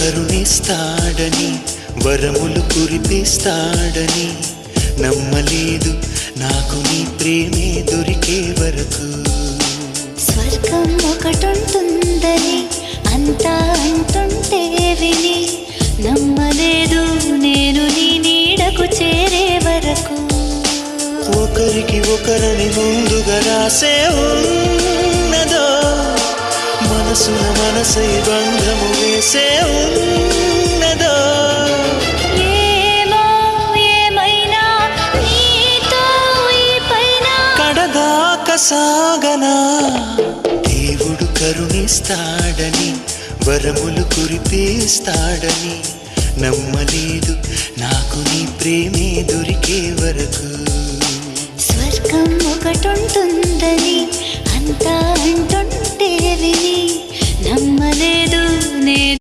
కరుణిస్తాడని వరములు కురిపిస్తాడని నమ్మలేదు నాకు నీ ప్రేమే దొరికే వరకు. స్వర్గం ఒకటుంటుందని అంతా అంటుంటే విని నమ్మలేదు నేను నీ నీడకు చేరే వరకు. ఒకరికి ఒకరని ముందుగా రాసే ఉన్నదో మనసున మనసై బంధము వేసే ఉన్నదో. ఏమో ఏమైనా నీతో ఈ పైన కడదాక సాగనా దేవుడు కరుణిస్తాడని వరములు కురిపిస్తాడని నమ్మలేదు నాకు నీ ప్రేమే దొరికే వరకు. స్వర్గం ఒకటుంటుందని అంతా అంటుంటే విని నమ్మలేదు నేను